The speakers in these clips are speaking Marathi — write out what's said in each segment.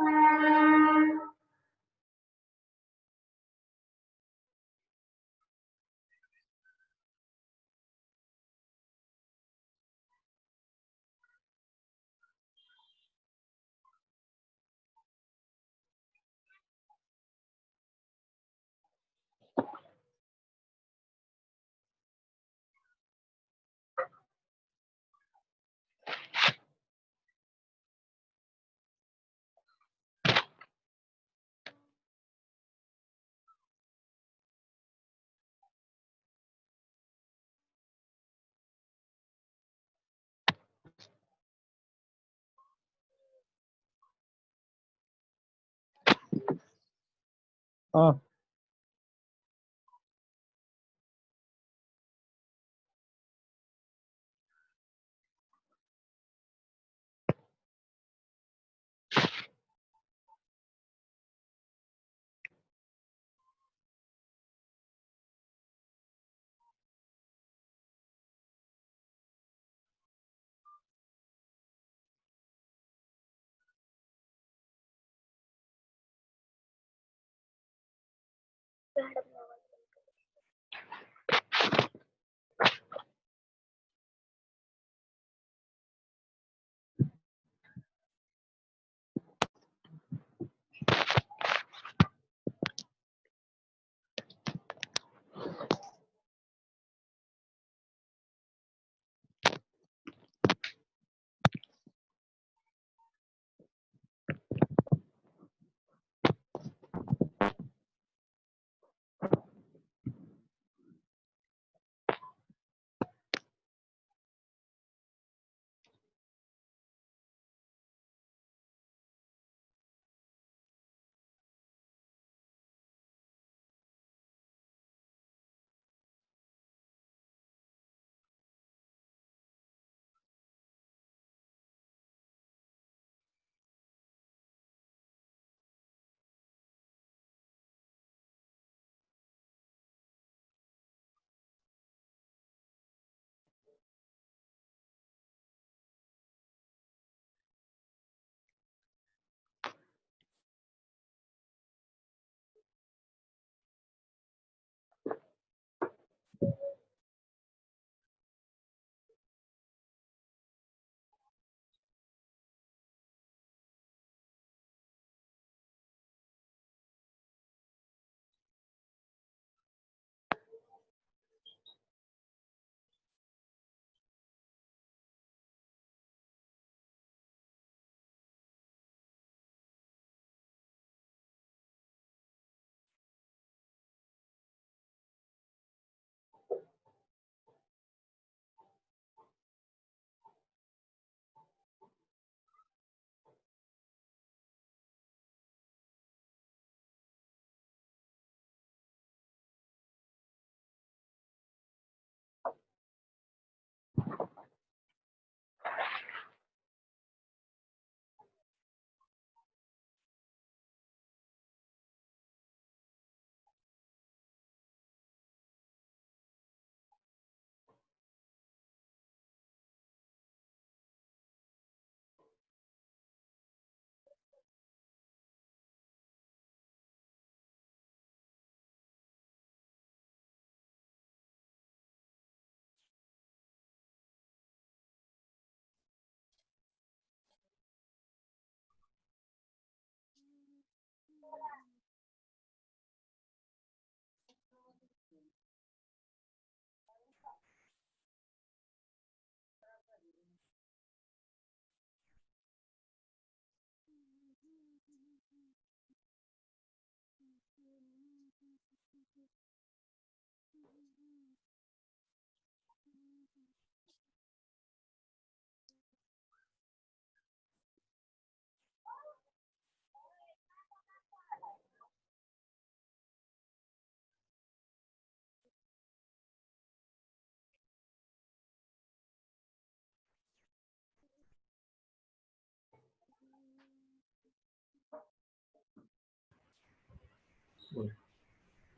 हाँ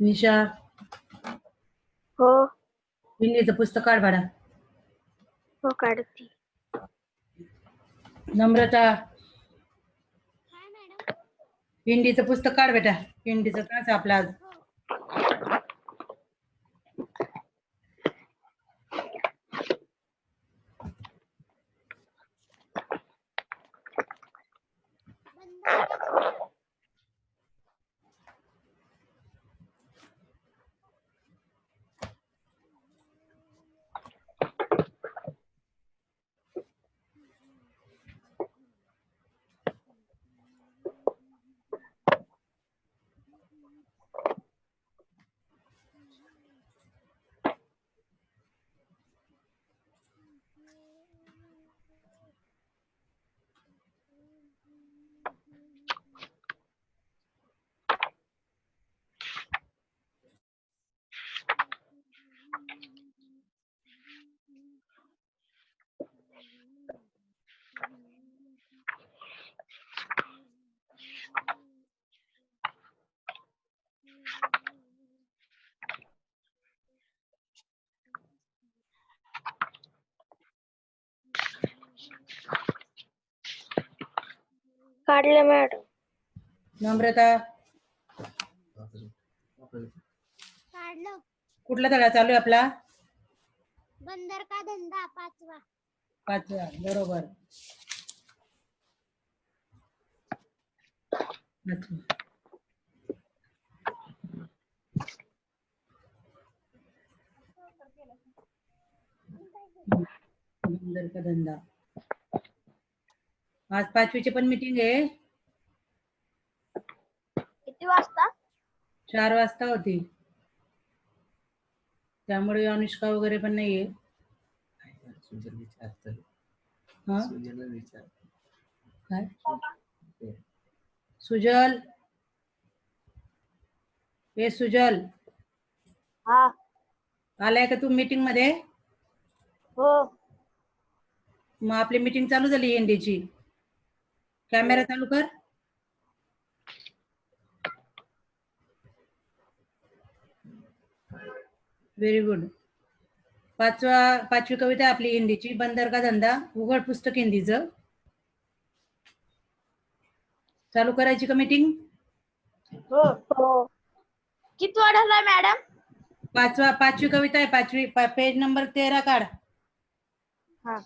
निशा हो हिंदीचं पुस्तक काढ बाळा. हो काढते. नम्रता हाय मॅडम. हिंदीचं पुस्तक काढ बेटा. हिंदीचा तास आहे आपला आज. काढले मॅडम. नम्रता, काढलं. कुठला धडा चालू आहे आपला? बंदर का धंदा 5वा. 5वा. बरोबर. 5वा. बंदर का धंदा. आज 5वीची पण मीटिंग आहे. किती वाजता? 4 वाजता होती. त्यामुळे अनुष्का वगैरे पण नाहीये. हा? काय? सुजल, हे सुजल, हा. आलाय का तू मीटिंग मध्ये? हो. मग आपली मीटिंग चालू झाली हिंदीची. कॅमेरा चालू कर. Very good. 5वी कविता आपली हिंदीची. बंदर का धंदा. उघड पुस्तक हिंदीचं. चालू करायची का मीटिंग? हो. हो. किती वाजता मॅडम? 5वी कविता आहे. 5वी पेज नंबर 13 काढ. हा.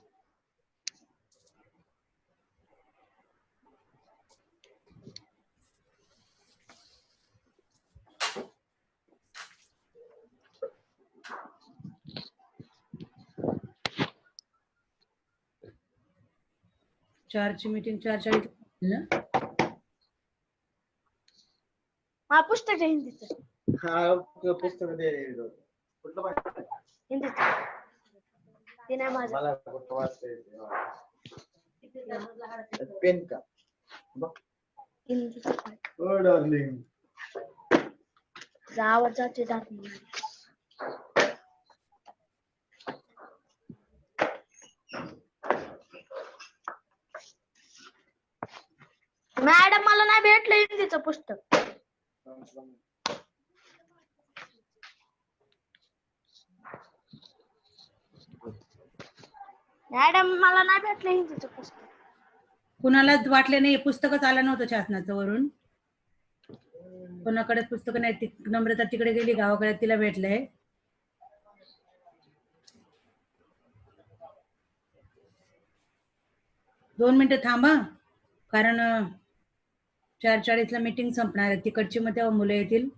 चारची मीटिंग 4:40 ना? हा पुस्तक आहे हिंदीचं. हा पुस्तक दे. कुठलं पाहिजे? हिंदीचं. ते नाही माझं. मला कुठं वाचता येते. पेन का? बघ. हिंदीचं. ओ डार्लिंग. आवाज जाते जात नाही. मॅडम मला नाही भेटलं हिंदीचं पुस्तक. मॅडम मला नाही भेटलं हिंदीचं पुस्तक. कुणालाच वाटले नाही. पुस्तकच आलं नव्हतं शासनाचं वरून. कोणाकडेच पुस्तक नाही. नम्रता तिकडे गेली गावाकडे, तिला भेटलंय. दोन मिनिटं थांबा, कारण 4:40 मीटिंग संपणार आहे. तिकडची मग तेव्हा मुलं येतील.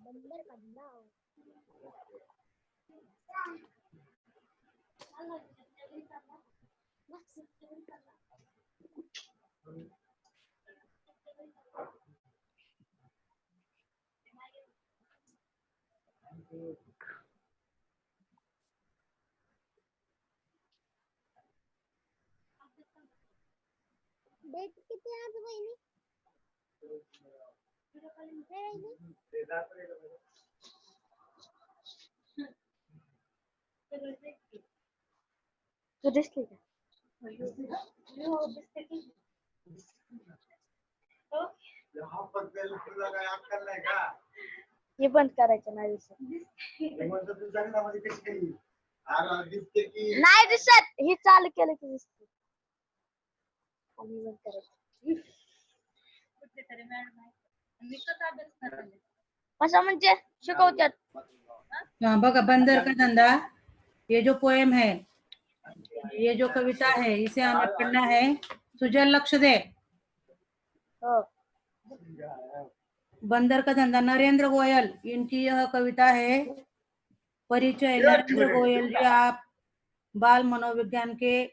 बंदर का धंदा. डेट किती आज वहिनी? तू दिसली का? यहाँ पर तेल तुला काय अक्कल नाही का? हे बंद करायचं नाही दिसत. ते म्हणतो तू जंगलामध्ये कशी गेली? अरे दिसते की नाही दिसत, ही चालू केलं की दिसत. आणि बंद करायचं. असं म्हणजे शिकवतात. हाँ बगा, बंदर का धंधा, ये जो पोएम है, ये जो कविता है, इसे हमें पढ़ना है. सुजल लक्ष दे. हो. बंदर का धंधा, नरेंद्र गोयल, इनकी यह कविता है. परिचय, नरेंद्र गोयल जी आप बाल मनोविज्ञान के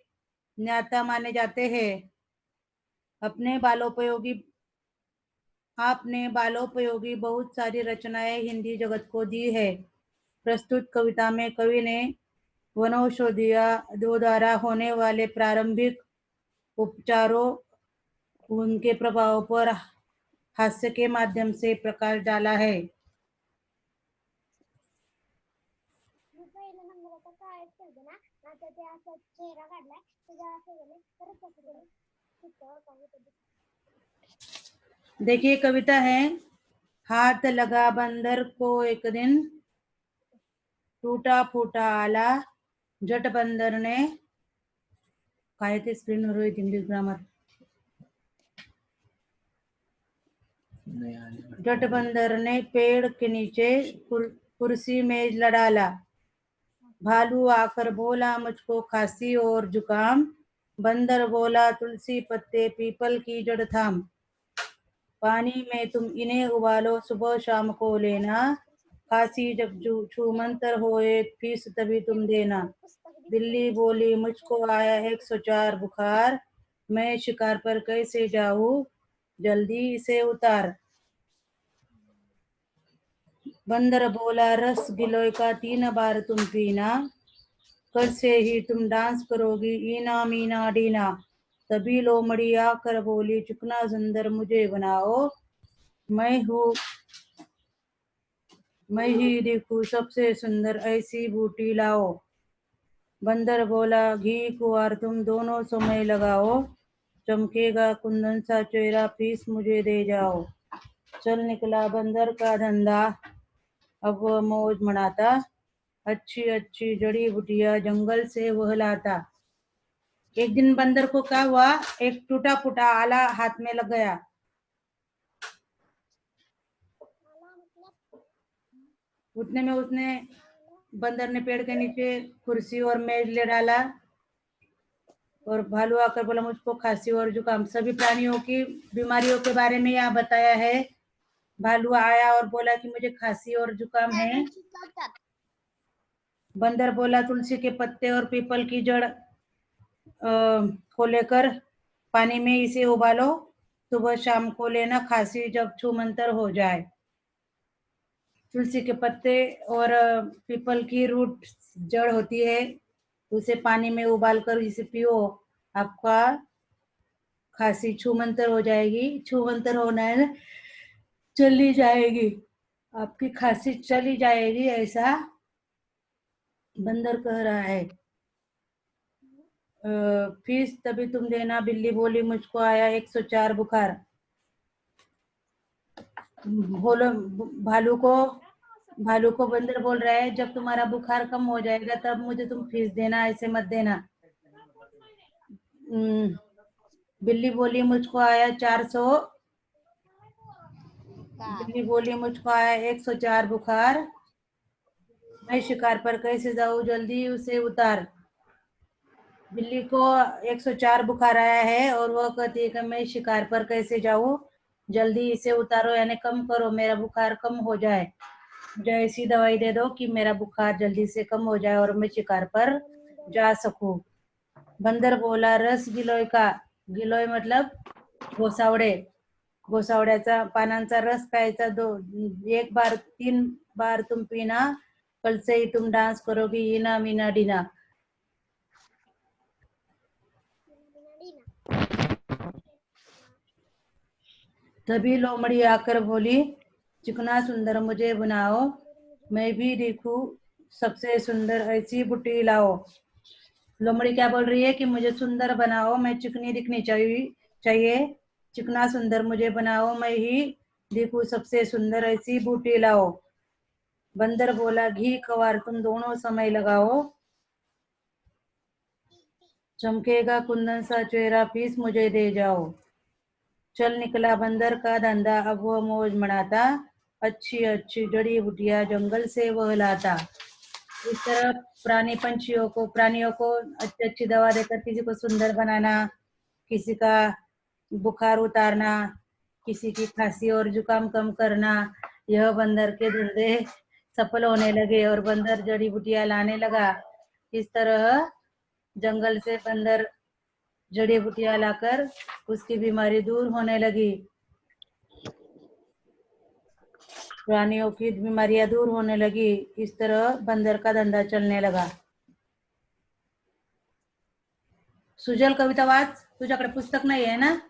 ज्ञाता माने जाते हैं. आपने बालोपयोगी बहुत सारी रचनाएं हिंदी जगत को दी है. प्रस्तुत कविता में कवि ने वनौषधियों द्वारा होने वाले प्रारंभिक उपचारों, उनके प्रभाव पर हास्य के माध्यम से प्रकाश डाला है. मी पहिल्या नंबराचा काळच ठेवते ना, आता ते असं चेहरा काढलाय त्याच्या असं गेले परत कसं गेले चित्र काही देखिए कविता है. हाथ लगा बंदर को एक दिन, टूटा फूटा आला, जट बंदर ने, काय ते स्क्रीनवर होईल इंग्लिश ग्रामर. जट बंदर ने पेड़ के नीचे कुर्सी में लड़ाला. भालू आकर बोला मुझको खांसी और जुकाम, बंदर बोला तुलसी पत्ते पीपल की जड़ थाम. पानी में तुम इन्हें उबालो सुबह शाम को लेना, खांसी जब छूमंतर होए फीस तभी तुम देना. बिल्ली बोली मुझको आया 104 बुखार, मैं शिकार पर कैसे जाऊं, जल्दी इसे उतार. बंदर बोला रस गिलोय का 3 बार तुम पीना, कल से ही तुम डांस करोगी ईना मीना डीना. तभी लोमड़ी आकर बोली चुकना सुंदर मुझे बनाओ, मैं ही देखूं सबसे सुंदर ऐसी बूटी लाओ. बंदर बोला घी कुंवर तुम दोनों समय लगाओ, चमकेगा कुंदन सा चेहरा पीस मुझे दे जाओ. चल निकला बंदर का धंधा, अब वह मौज मनाता, अच्छी अच्छी जड़ी बूटियां जंगल से वह लाता. एक दिन बंदर को क्या हुआ, एक टूटा फूटा आला हाथ में लग गया. उतने में उसने बंदर ने पेड़ के नीचे कुर्सी और मेज ले डाला और भालू आकर बोला मुझको खांसी और जुकाम. सभी प्राणियों की बीमारियों के बारे में यहाँ बताया है. भालू आया और बोला कि मुझे खांसी और जुकाम है. बंदर बोला तुलसी के पत्ते और पीपल की जड़ को लेकर पानी में इसे उबालो, सुबह शाम को लेना, खांसी जब छूमंतर हो जाए. तुलसी के पत्ते और पीपल की रूट जड़ होती है, उसे पानी में उबालकर इसे पियो, आपका खांसी छूमंतर हो जाएगी. छूमंतर होना है ना, चली जाएगी, आपकी खांसी चली जाएगी, ऐसा बंदर कह रहा है. फीस तभी तुम देना. बिल्ली बोली मुझको आया 104 बुखार. भालू को बंदर बोल रहा है जब तुम्हारा बुखार कम हो जाएगा तब मुझे तुम फीस देना, ऐसे मत देना. बिल्ली बोली मुझको आया 400. बिल्ली बोली मुझको आया 104 बुखार, मैं शिकार पर कैसे जाऊं, जल्दी उसे उतार. बिल्ली को 104 बुखार आया है और वह कहती है कि मैं शिकार पर कैसे जाऊं, जल्दी इसे उतारो, यानी कम करो, मेरा बुखार कम हो जाए, मुझे ऐसी दवाई दे दो कि मेरा बुखार जल्दी से कम हो जाए और मैं शिकार पर जा सकूं. बंदर बोला रस गिलोय का, गिलोय मतलब गोसावडे, गोसावड्याचा पानांचा रस प्यायचा 3 बार तुम पीना, कल से ही तुम डांस करोगी इना मीना डीना. तभी लोमड़ी आकर बोली चिकना सुंदर मुझे बनाओ, मैं भी देखूं सबसे सुंदर ऐसी बुटी लाओ. लोमड़ी क्या बोल रही है कि मुझे सुंदर बनाओ, मैं चिकनी दिखनी चाहिए। चिकना सुंदर मुझे बनाओ, मैं ही दिखूं सबसे सुंदर, ऐसी बूटी लाओ। बंदर बोला घी कवार तुम दोनों समय लगाओ, चमकेगा कुंदन सा चेहरा पीस मुझे दे जाओ। चल निकला बंदर का धंधा, अब वो मौज मनाता, अच्छी अच्छी जड़ी बूटियां जंगल से वह लाता। इस तरह प्राणियों को अच्छी अच्छी दवा देकर किसी को सुंदर बनाना, किसी का बुखार उतारना, किसी की खांसी और जुकाम कम करना, यह बंदर के धंधे सफल होने लगे और बंदर जड़ी बूटियां लाने लगा। इस तरह जंगल से बंदर जड़ी बूटियां लाकर उसकी बीमारी दूर होने लगी, प्राणियों की बीमारियां दूर होने लगी। इस तरह बंदर का धंधा चलने लगा। सुजल कविता वाच, तुझ्याकडे पुस्तक नाही आहे ना?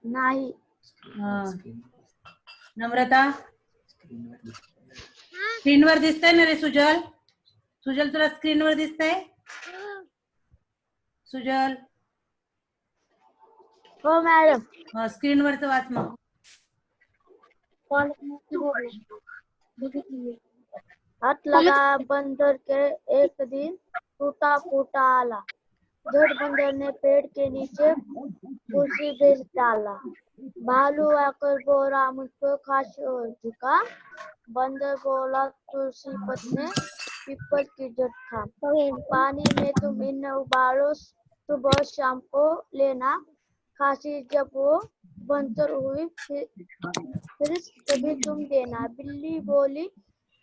नाही. नम्रता स्क्रीनवर दिसतंय ना रे सुजल? सुजल तुला स्क्रीनवर दिसतंय? सुजल हो मॅडम. स्क्रीनवरच वाच मग. हाथ लगा बंदर के एक दिन टूटा फूटा आला, झट बंदर ने पेड़ के नीचे कुर्सी भेज डाला। भालू आकर बोला मुझको खांसी और जुकाम, बंदर बोला तुलसी पत्ते पीपल की जड़ थाम। पानी में तुम इन्हें उबालो सुबह शाम को लेना, खांसी जब वो बंतर हुई फिर तभी तुम देना। बिल्ली बोली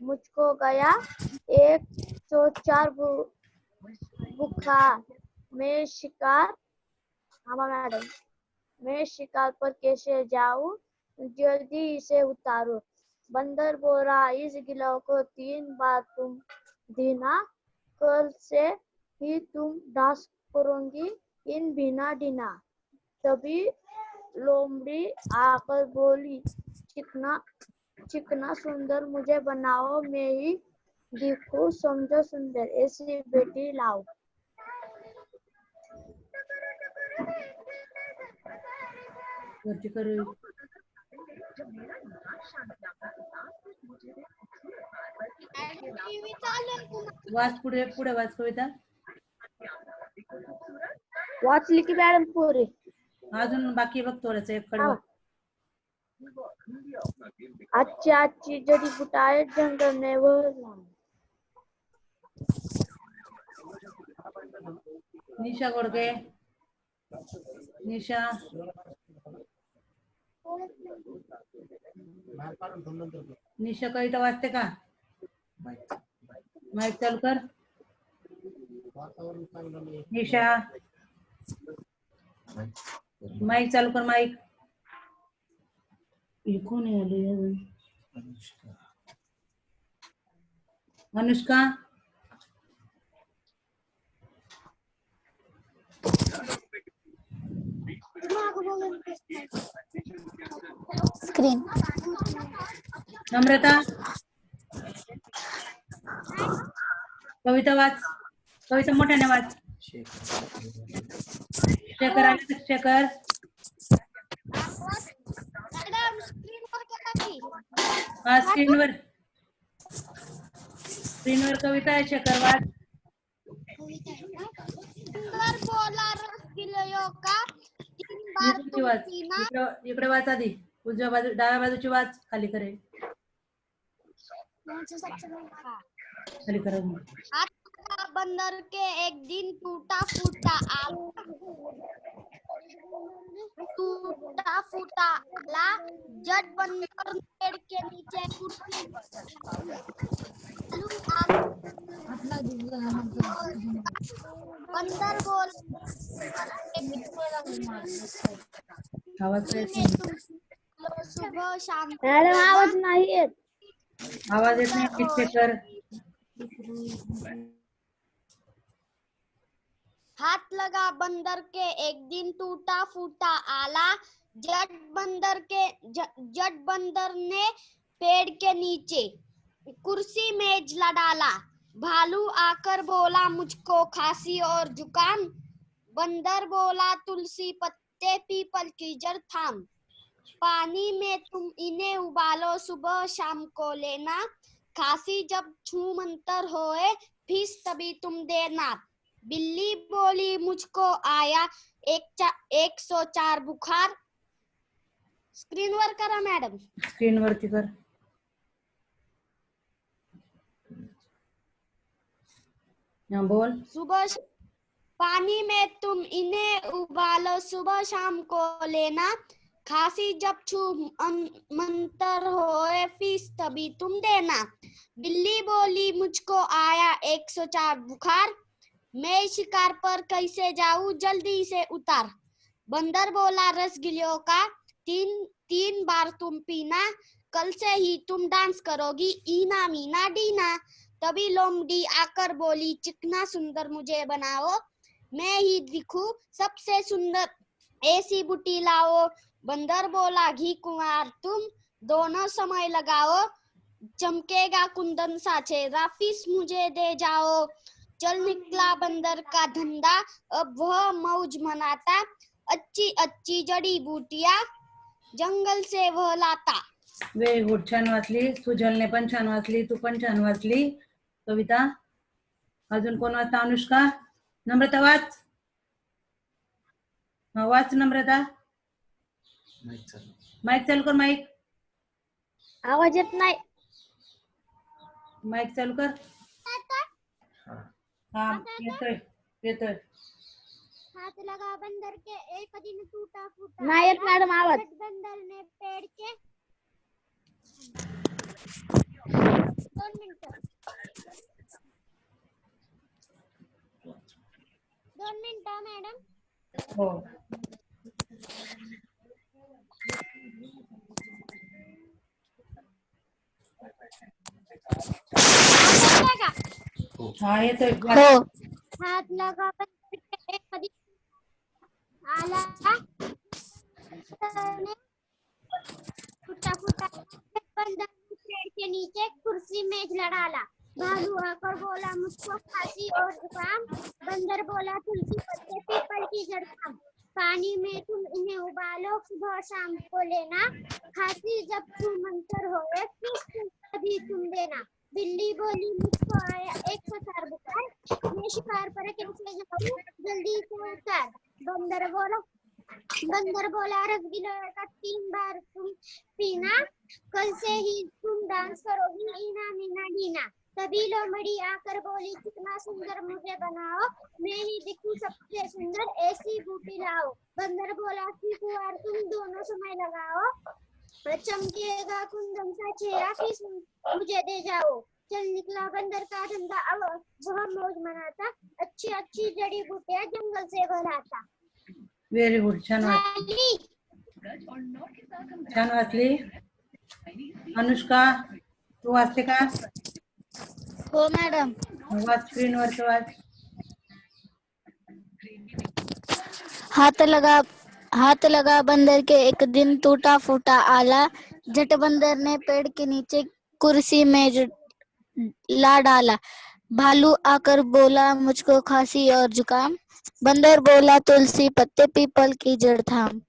मुझको गया 104 बुखार, मैं शिकार पर कैसे जाऊं, जल्दी इसे उतारो। बंदर बोला इस गिलाव को 3 बार तुम देना, कल से ही तुम डांस करोगी इन बिना डीना। तभी लोमड़ी आकर बोली चिकना सुंदर मुझे बनाओ, मैं ही दिखूं समझो सुंदर, ऐसी बेटी लाओ। वाच पुढे वाच कविता. वाचली की मॅडम पुरी? अजून बाकी बघ थोडस एक कडे. आजची जड़ी बुटाए जंगल में वो निशा गोडके. निशा निशा कविता वाचते का? माईक चालू कर. निशा माईक चालू कर. माईक. कोण आली? अनुष्का. स्क्रीन. नम्रता कविता वाच. कविता मोठ्याने वाच. शेखर आले का? शेखर हा स्क्रीनवर कविता आहे. शेखर वाच. सुंदर बोला रस गिलयो का 3 बार तुम पीना. इकडे वाच आधी. उजव्या बाजू डाव्या बाजूची वाच. खाली करे. खाली करा. बंदर के एक दिन टूटा फूटा आला, जट बंदर पेड़ के नीचे कुर्सी बंदर बोल आवाज सुबह शाम. मॅडम आवाज नाही येत. आवाज येत नाही. शेखर हाथ लगा बंदर के एक दिन टूटा फूटा आला, जट बंदर ने पेड़ के नीचे कुर्सी मेज ला डाला। भालू आकर बोला मुझको खांसी और जुकाम। बंदर बोला तुलसी पत्ते पीपल की जड़ थाम। पानी में तुम इन्हें उबालो सुबह शाम को लेना। खांसी जब छू मंतर होए फीस तभी तुम देना। बिल्ली बोली मुझको आया 104 बुखार। स्क्रीनवर करा मॅडम. स्क्रीनवरती कर. हाँ बोल. सुबह पानी में तुम इन्हें उबालो सुबह शाम को लेना। खांसी जब छू मंतर होए फीस तभी तुम देना। बिल्ली बोली मुझको आया 104 बुखार। मैं शिकार पर कैसे जाऊं जल्दी से उतार। बंदर बोला रसगिल्लों का तीन बार तुम पीना। कल से ही तुम डांस करोगी ईना मीना डीना। तभी लोमड़ी आकर बोली चिकना सुंदर मुझे बनाओ। मैं ही दिखूं सबसे सुंदर ऐसी बुटी लाओ। बंदर बोला घी कुंवार तुम दोनों समय लगाओ। चमकेगा कुंदन सा चेहरा फीस मुझे दे जाओ। चल निकला बंदर का धंधा अब वह मौज मनाता। अच्छी अच्छी जड़ी बूटियां जंगल से वह लाता. Very good. छान वाचली. सुजलने पण छान वाचली. तू पण छान वाचली. कविता. अजून कोण वाचता? अनुष्का. नम्रता वाच. वाच नम्रता. माईक चालू कर. माईक आवाज येत नाही. माईक चालू कर. हाँ येतोय येतोय. हाथ लगा बंदर के एक दिन टूटा फूटा। नाही येत मॅडम आवाज. बंदर ने पेड़ के 2 मिनिटं 2 मिनिटं मॅडम. हो. हाँ येतोय. हो. हाथ लगा बंदर के एक दिन आला फूटा फूटा। बंदर ने पेड़ के नीचे कुर्सी मेज लड़ाला। भालू आकर बोला मुझको खांसी और जुकाम। बंदर बोला तुलसी पत्ते पीपल की जड़ थाम। पानी में तुम इन्हें उबालो सुबह शाम को लेना। खांसी जब छू मंतर होए फिर तभी तुम देना। बिल्ली बोली मुझको आया 104 बुखार। मैं शिकार पर कैसे जाऊं जल्दी से उतार। बंदर बोला रसगिल्लों का 3 बार तुम पीना। कल से ही तुम डांस करोगी ईना मीना डीना। तभी लोमड़ी आकर बोली कितना सुंदर मुझे बनाओ। मैं ही दिखूं सबसे सुंदर ऐसी बूटी लाओ। बंदर बोला कि कुंवार तुम दोनों समय लगाओ। चमकेगा कुंदन सा चेहरा फीस मुझे दे जाओ। चल निकला बंदर का धंधा अब वह मौज मनाता। अच्छी अच्छी जड़ी बूटियां जंगल से वह लाता. Very good. छान झाली. छान वाचली. अनुष्का तू वाचते का? हो मॅडम. वाच स्क्रीनवरचं वाच. हाथ लगा बंदर के एक दिन टूटा फूटा आला। झट बंदर ने पेड़ के नीचे कुर्सी मेज ला डाला। भालू आकर बोला मुझको खांसी और जुकाम। बंदर बोला तुलसी पत्ते पीपल की जड़ थाम।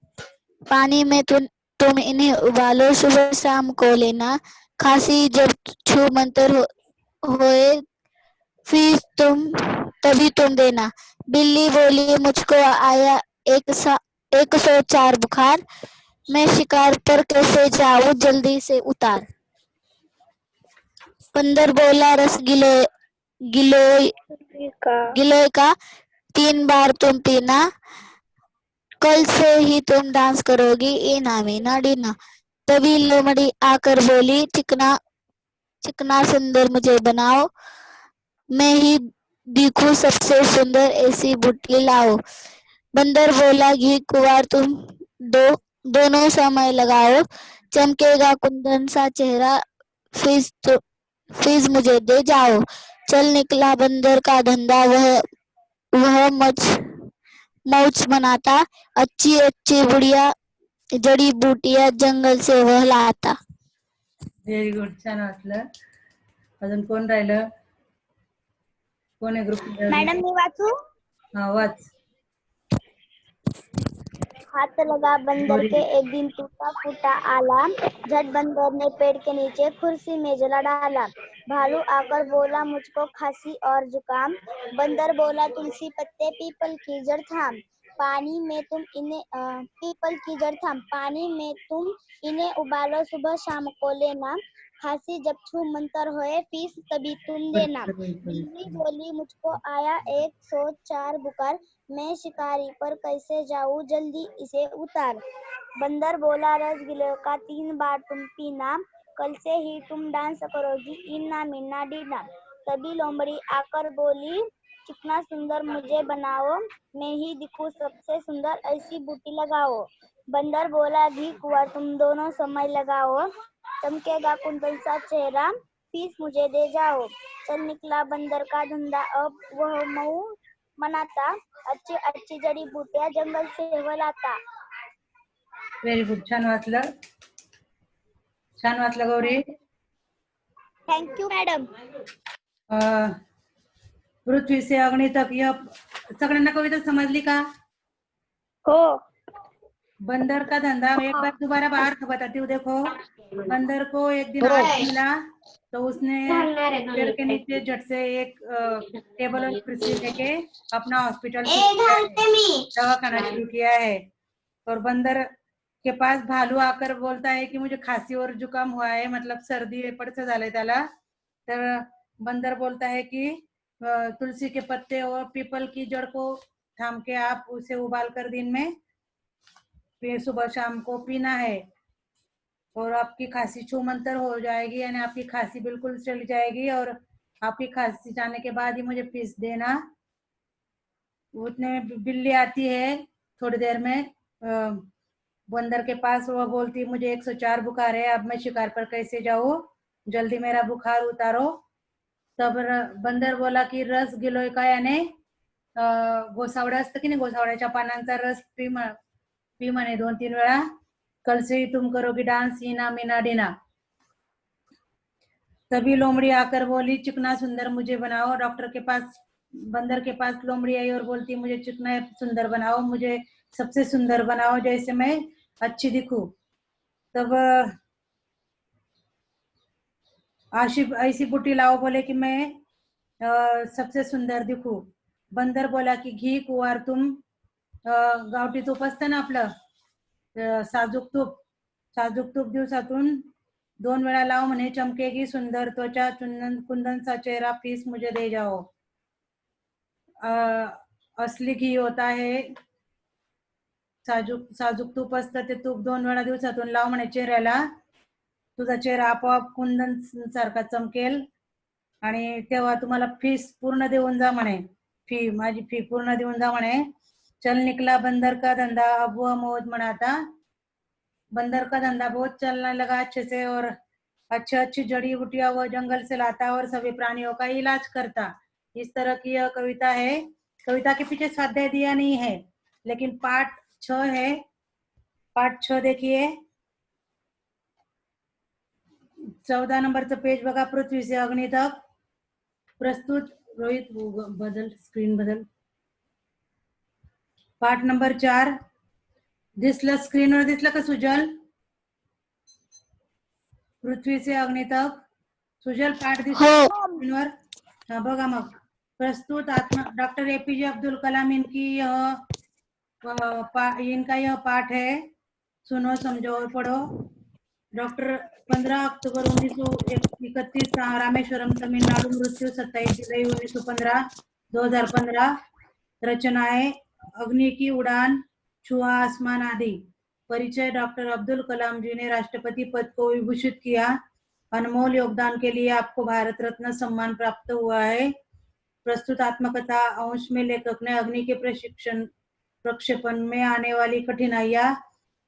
पानी में तुम इन्हें उबालो सुबह शाम को लेना। खांसी जब छू मंतर होए फीस तभी तुम देना। बिल्ली बोली मुझको आया 104 बुखार। मैं शिकार पर कैसे जाऊं जल्दी से उतार। बंदर बोला गिलोय का 3 बार तुम पीना। कल से ही तुम डांस करोगी ईना मीना डीना। तभी लोमड़ी आकर बोली चिकना सुंदर मुझे बनाओ। मैं ही दिखूं सबसे सुंदर ऐसी बुट्टी लाओ। बंदर बोला घी कुंवार तुम दोनों समय लगाओ। चमकेगा कुंदन सा चेहरा फीस मुझे दे जाओ। चल निकला बंदर का धंधा वह मौज मनाता। अच्छी अच्छी बुढ़िया जड़ी बूटियां जंगल से वह लाता. Very good. छान वाचलं. अजून कोण राहिलं? कोण आहे ग्रुप? मॅडम मी वाचू? हा वाच. हाथ लगा बंदर के एक दिन टूटा फूटा आला, झट बंदर ने पेड़ के नीचे कुर्सी में जला डाला। भालू आकर बोला मुझको खांसी और जुकाम, बंदर बोला तुलसी पत्ते पीपल की जड़ थाम, पानी में तुम इन्हें उबालो सुबह शाम को लेना, खांसी जब छू मंतर होए फीस तभी तुम देना। बिल्ली बोली मुझको आया 104 बुखार, मैं शिकारी पर कैसे जाऊं जल्दी इसे उतार। बंदर बोला रसगुल्ले का 3 बार तुम पीना, कल से ही तुम डांस करोगी इन्ना मिन्ना डीना। तभी लोमड़ी आकर बोली कितना सुंदर मुझे बनाओ, मैं ही दिखूं सबसे सुंदर ऐसी बूटी लगाओ। बंदर बोला घी कुंवर तुम दोनों समय लगाओ, चमकेगा कुंदन सा चेहरा फीस मुझे दे जाओ। चल निकला बंदर का धंधा अब वह मऊ मनाता, अच्छी अच्छी जड़ी बूटियां जंगल से वो लाता। Very good. छान वाचलं. छान वाचलं गौरी. Thank you madam. पृथ्वी से अग्नि तक यह सगळ्यांना कविता समजली का? हो. बंदर का धंधा एक बार दोबारा बाहर का बताती हूँ. देखो, बंदर को एक दिन आग मिला तो उसने पेड़ के नीचे झट से एक टेबल और कुर्सी लेके अपना हॉस्पिटल दवाखाना शुरू किया है. और बंदर के पास भालू आकर बोलता है कि मुझे खांसी और जुकाम हुआ है, मतलब सर्दी पडसं झालंय त्याला. तर बंदर बोलता है कि तुलसी के पत्ते और पीपल की जड़ को थाम के आप उसे उबाल कर दिन में सुबह शाम को पीना है और आपकी खांसी छूमंतर हो जाएगी, यानी आपकी खांसी बिल्कुल चली जाएगी और आपकी खांसी जाने के बाद ही मुझे पीस देना. उतने में बिल्ली आती है थोड़ी देर में बंदर के पास. वो बोलती मुझे 104 बुखार है, अब मैं शिकार पर कैसे जाऊं, जल्दी मेरा बुखार उतारो. तब बंदर बोला की रस गिलोय का, याने गोसावडा असतं की नाही, गोसावड्याच्या पानांचा रस पी म्हणे 2-3 वेळा. कल से ही तुम करोगी डांस इना मीना डीना. तभी लोमड़ी आकर बोली चिकना सुंदर मुझे बनाओ. डॉक्टर के पास बंदर के पास लोमड़ी आई और बोलती मुझे चिकना सुंदर बनाओ, मुझे सबसे सुंदर बनाओ जैसे मैं अच्छी दिखूं. तब ऐसी बुटी लाओ बोले कि मैं सबसे सुंदर दिखू. बंदर बोला की घी कुवार तुम गावठी तूप असतं ना आपलं साजूक तूप दिवसातून 2 वेळा लाव म्हणे, चमकेगी सुंदर त्वचा कुंदन सा चेहरा फीस मुझे दे जाओ. असली घी होता है साजूक तूप असतं ते तूप 2 वेळा दिवसातून लाव म्हणे चेहऱ्याला, तुझा चेहरा आपोआप कुंदन सारखा चमकेल आणि तेव्हा तुम्हाला फीस पूर्ण देऊन जा म्हणे, माझी फी पूर्ण देऊन जा म्हणे. चल निकला बंदर का धंधा अब वह मौज मनाता. बंदर का धंधा बहुत चलने लगा अच्छे से और अच्छी जड़ी बूटियां वो जंगल से लाता और सभी प्राणियों का इलाज करता. इस तरह की यह कविता है. कविता के पीछे स्वाध्याय दिया नहीं है, लेकिन पाठ 6 है. पाठ 6 देखिए, 14 नंबरचं पेज बघा. पृथ्वी से अग्नि तक प्रस्तुत. रोहित बदल, स्क्रीन बदल. पाठ नंबर 4 दिसलं, स्क्रीनवर दिसलं का सुजल? पृथ्वी से अग्नि तक सुजल पाठ दिसलं स्क्रीनवर? हाँ बघा मग. प्रस्तुत डॉक्टर एपीजे अब्दुल कलाम इनका यह पाठ है. सुनो समझो और पढ़ो. डॉक्टर 15 अक्टूबर 1931 रामेश्वरम तमिलनाडु. मृत्यू 27 जुलाई 1915 2015. रचनाएं अग्नि की उड़ान, छुआ आसमान आदि. परिचय डॉक्टर अब्दुल कलाम जी ने राष्ट्रपति पद को विभूषित किया. अनमोल योगदान के लिए आपको भारत रत्न सम्मान प्राप्त हुआ है. प्रस्तुत आत्मकथा अंश में लेखक ने अग्नि के प्रक्षेपण में आने वाली कठिनाइयां,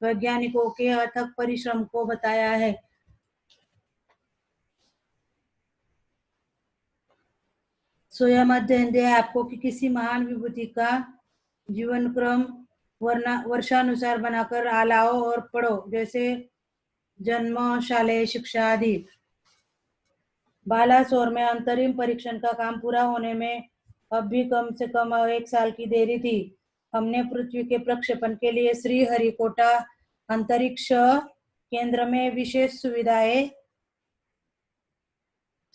वैज्ञानिकों के अथक परिश्रम को बताया है. सो यह मत ध्यान दे आपको कि किसी महान विभूति का जीवन क्रम वर्षानुसार बनाकर आलाओ और पढ़ो, जैसे जन्म, शालेय शिक्षा आदि. बालासोर में अंतरिम परीक्षण का काम पूरा होने में अब भी कम से कम 1 साल की देरी थी। हमने पृथ्वी के प्रक्षेपण के लिए श्रीहरिकोटा अंतरिक्ष केंद्र में विशेष सुविधाएं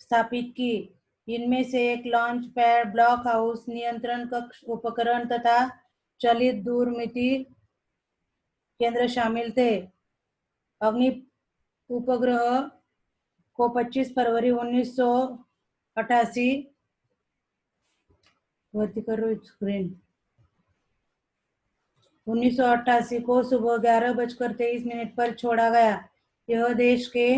स्थापित की। इनमें से एक लॉन्च पैड, ब्लॉक हाउस, नियंत्रण कक्ष, उपकरण तथा चलित दूरमिति केंद्र शामिल थे। अग्नि उपग्रह को 25 फरवरी 1988 को सुबह 11:23 पर छोड़ा गया। यह देश के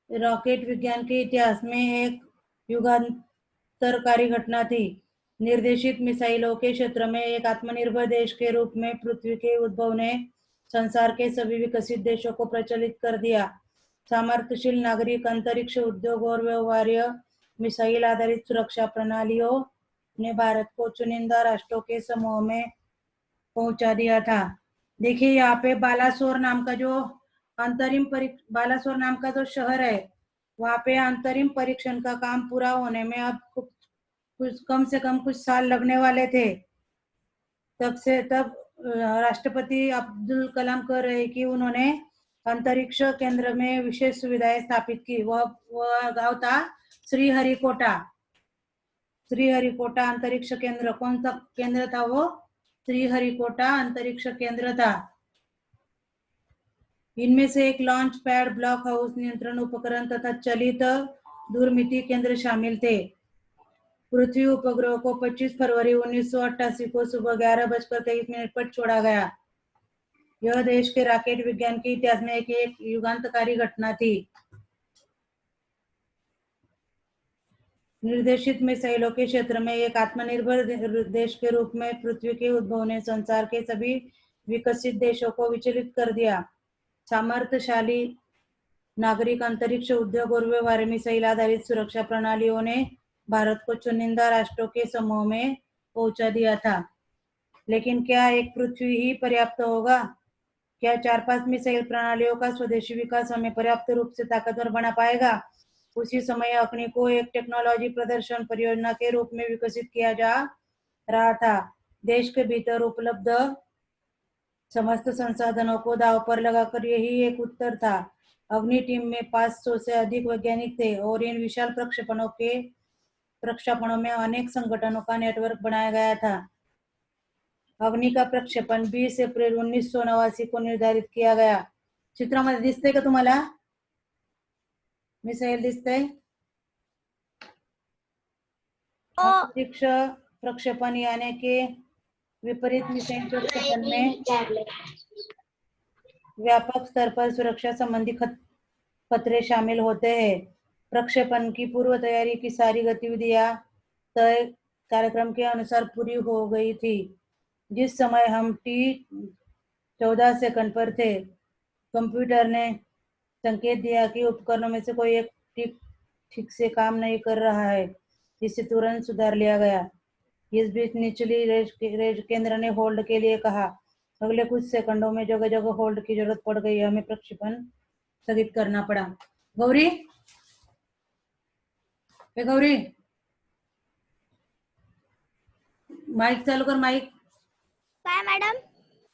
रॉकेट विज्ञान के इतिहास में एक युगांतरकारी घटना थी। निर्देशित मिसाइलों के क्षेत्र में एक आत्मनिर्भर देश के रूप में पृथ्वी के उद्भव ने संसार के सभी विकसित देशों को प्रचलित कर दिया। सामर्थ्यशील नागरिक, अंतरिक्ष उद्योग और व्यवहार्य मिसाइल आधारित सुरक्षा प्रणालियों ने भारत को चुनिंदा राष्ट्रों के समूह में पहुंचा दिया था। देखिए यहाँ पे बालासोर नाम का जो शहर है, वहाँ पे अंतरिम परीक्षण का काम पूरा होने में अब कुछ कम से कम कुछ साल लगने वाले थे। तब राष्ट्रपति अब्दुल कलाम कह रहे कि उन्होंने अंतरिक्ष केंद्र में विशेष सुविधाएं स्थापित की। वह गांव था श्रीहरिकोटा अंतरिक्ष केंद्र। कौन सा केंद्र था वो? श्रीहरिकोटा अंतरिक्ष केंद्र था। इनमें से एक लॉन्च पैड, ब्लॉक हाउस, नियंत्रण उपकरण तथा चलित दूरमिति केंद्र शामिल थे। पृथ्वी उपग्रह को 25 फरवरी 1988 को सुबह 11:23 पर छोड़ा गया। यह देश के रॉकेट विज्ञान के इतिहास में एक युगांतकारी घटना थी। निर्देशित मिसाइलों के क्षेत्र में एक आत्मनिर्भर देश के रूप में पृथ्वी के उद्भव ने संसार के सभी विकसित देशों को विचलित कर दिया। सामर्थ्यशाली नागरिक, अंतरिक्ष उद्योग और व्यवहार मिसाइल आधारित सुरक्षा प्रणालियों ने भारत को चुनिंदा राष्ट्रों के समूह में पहुंचा दिया था। लेकिन क्या एक पृथ्वी ही पर्याप्त होगा? क्या 4-5 मिसाइल प्रणालियों का स्वदेशी विकास हमें पर्याप्त रूप से ताकतवर बना पाएगा? उसी समय अग्नि को एक टेक्नोलॉजी प्रदर्शन परियोजना के रूप में विकसित किया जा रहा था। देश के भीतर उपलब्ध समस्त संसाधनों को दांव पर लगाकर यही एक उत्तर था। अग्नि टीम में 500 से अधिक वैज्ञानिक थे और इन विशाल प्रक्षेपणों में अनेक संगठनों का नेटवर्क बनाया गया था। अग्नि का प्रक्षेपण 20 अप्रैल 1989 को निर्धारित किया गया। चित्रामध्ये दिसतंय का तुम्हाला? मिसाइल दिसतंय? अंतरिक्ष प्रक्षेपण यानी के विपरीत मिसाइल प्रक्षेपण में व्यापक स्तर पर सुरक्षा संबंधी खतरे शामिल होते हैं। प्रक्षेपण की पूर्व तैयारी की सारी गतिविधियां तय कार्यक्रम के अनुसार पूरी हो गई थी। जिस समय हम T14 सेकंड पर थे, कंप्यूटर ने संकेत दिया कि उपकरणों में से कोई एक ठीक से काम नहीं कर रहा है, जिसे तुरंत सुधार लिया गया। इस बीच निचली रेंज केंद्र ने होल्ड के लिए कहा। अगले कुछ सेकंडों में जगह जगह होल्ड की जरूरत पड़ गई। हमें प्रक्षेपण स्थगित करना पड़ा। गौरी, माईक चालू कर. माईक. काय मॅडम?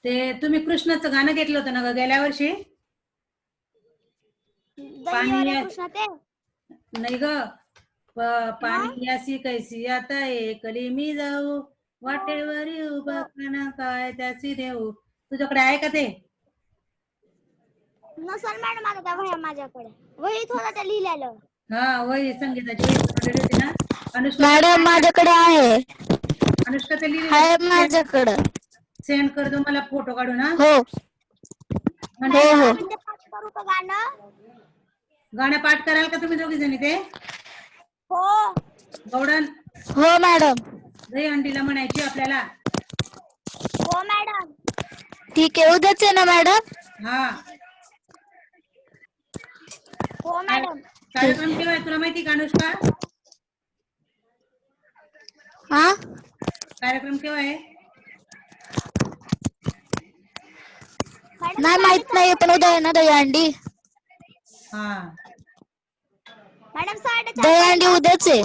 ते तुम्ही कृष्णाचं गाणं घेतलं होतं ना ग गेल्या वर्षी? नाही ग, पाणी यासी कैसी आता है, कली मी जाऊ वाटेवर उभा खाना काय त्याची देऊ. तुझ्याकडे आहे का ते? नसल मॅडम, आता त्या वह्या माझ्याकडे. वहीत होतं ते लिहिलेलं. हा, वही संगीताची वही पकडली होती ना. अनुष्का मॅडम माझ्याकडे आहे. अनुष्का ते लिहिलेलं आहे माझ्याकडे. सेंड कर दो मला फोटो काढून. हा हो हो. करू का गाणं? गाणं पाठ कराल का तुम्ही दोघी जणी? ते हो. गौडन. हो मॅडम. दही अंडीला म्हणायची आपल्याला. हो मॅडम. ठीक आहे, उद्याच आहे ना मॅडम? हा. हो मॅडम. कार्यक्रम केव्हा आहे तुला माहिती का अनुष्का? हा, कार्यक्रम केव्हा आहे? नाही माहित नाही, पण उद्या आहे ना दहीहंडी. हा, मॅडम 4:30 दहीहंडी उद्याच आहे.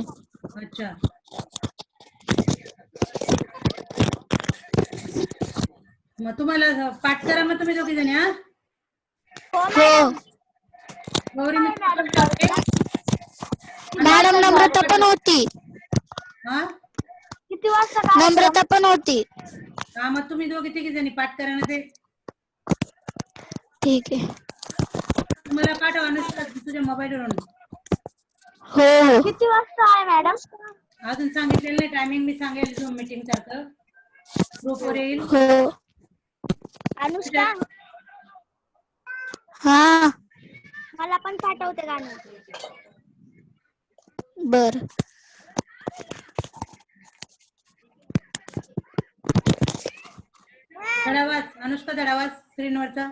अच्छा. मग तुम्हाला पाठ करा मग तुम्ही दोघी जणी. हा हो गौरी मित्र पण लावते. मॅडम नम्रता पण होती. हा किती वाजता नम्रता पण होती. हा मग तुम्ही दोघी तिघी जणी पाठ करा ना ते. ठीक आहे. तुम्हाला पाठवा अनुष्का तुझ्या मोबाईलवरून. हो हो किती वाजता आहे मॅडम? अजून सांगितलेलं नाही टायमिंग. मी सांगेल झूम मीटिंग सारखं ग्रुपवर येईल. हो. अनुष्का हा मला पण पाठवते गाणं. बर. धडावाच अनुष्का धडावाच स्क्रीनवरचा.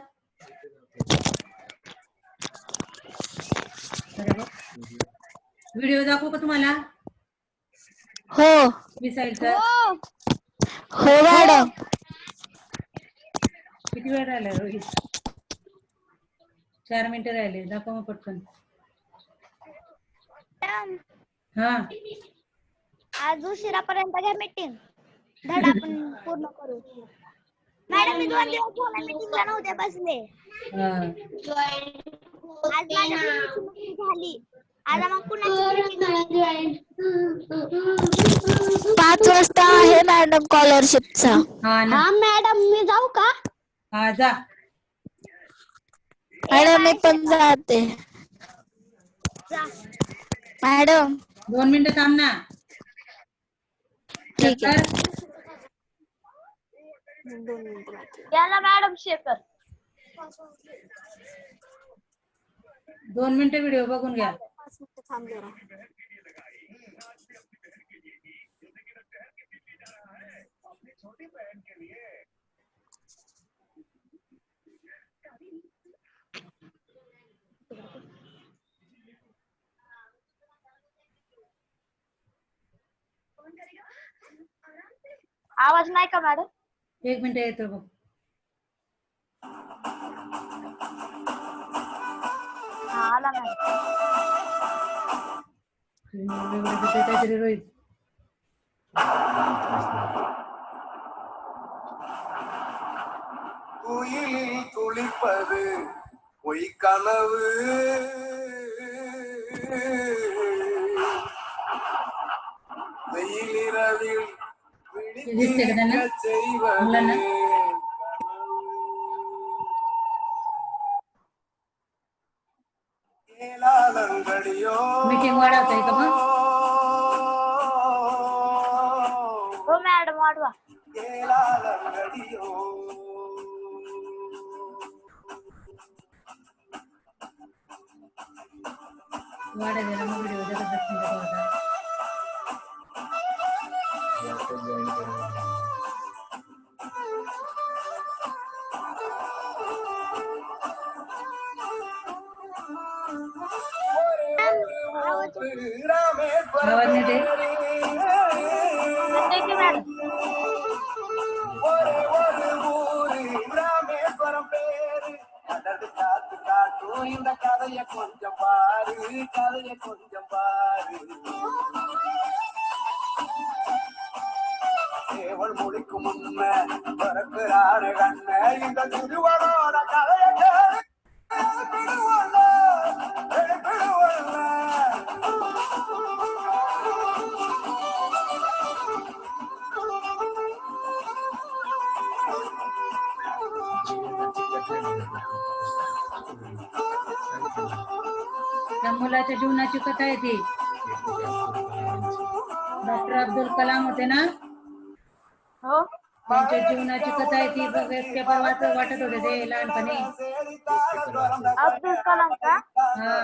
व्हिडिओ दाखवू का तुम्हाला हो मिसाईलचा? हो मॅडम. किती वेळ राहिला रोहित? 4 मिनिटं राहिले. दाखव मग पटकन. हा आज उशिरापर्यंत घ्या मीटिंग. धडा आपण पूर्ण करू. मॅडम मी 2 दिवस झाले मीटिंगला नव्हते बसले. हा आज माझ्या बहिणीची मीटिंग झाली. आता मग कुणाची मीटिंग? 5 वाजता आहे मॅडम स्कॉलरशिपचा. हा ना. हा मॅडम मी जाऊ का? हा जा. मॅडम मी बाय पण जाते. जा. मॅडम 2 मिनिटं थांब ना. ठीक आहे. याला मॅडम शेखर. 2 मिनिटं व्हिडिओ बघून घ्या. 5 मिनिटं थांब जरा. आवाज नाही का मॅडम? 1 मिनिट येतो बघ. हा आला मॅडम. काहीतरी रोहित. குயிலில் துளிப்பது பொய் கனவு வெயிலிரவில் விழித்திருக்க செய்வது கேளாதங்கடியோ. मीटिंग वाढवताय का मग? हो मॅडम वाढवा. கேளாதங்கடியோ. वाढायला मग व्हिडिओ जबरदस्त होता. आवाज नाही येत. येते की मॅडम? ஒரே ஒரு ஊரு ராமேஸ்வரம் பேரு. கடல் காத்து காட்டும் இந்த கதைய கொஞ்சம் பாரு, கதைய கொஞ்சம் பாரு. தேவள் மொழிக்கு முன்ன பிறக்கிறாரு கண்ண இந்த திருவனோட கதைய கேளு. எழுப்பிடுவல்ல, எழுப்பிடுவல்ல. त्या मुलाच्या जीवनाची कथा आहे ती. डॉक्टर अब्दुल कलाम होते ना, हो. त्यांच्या जीवनाची कथा आहे ती. बघ पेपर वाटत होते ते लहानपणी. अब्दुल कलाम का? हा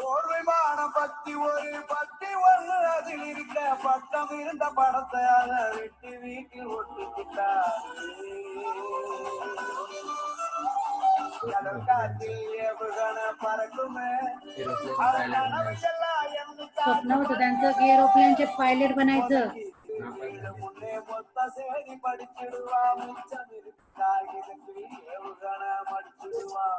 ஒரு விமானம் பத்தி ஒரு பத்தி ஒண்ணு அதில் இருக்க பட்டம் இருந்த படத்தை அதை வெட்டி வீட்டில் ஒட்டிக்கிட்டாரு. கடல் காற்றில் ஏவுகண பறக்குமே स्वप्न होतं त्यांचं की एरोप्लेनचे पायलट बनायचं. முன்னே மொத்த சேதி படிச்சிடுவா மிச்சம் இருக்கு காகிதத்தில் ஏவுகண மடிச்சிடுவா.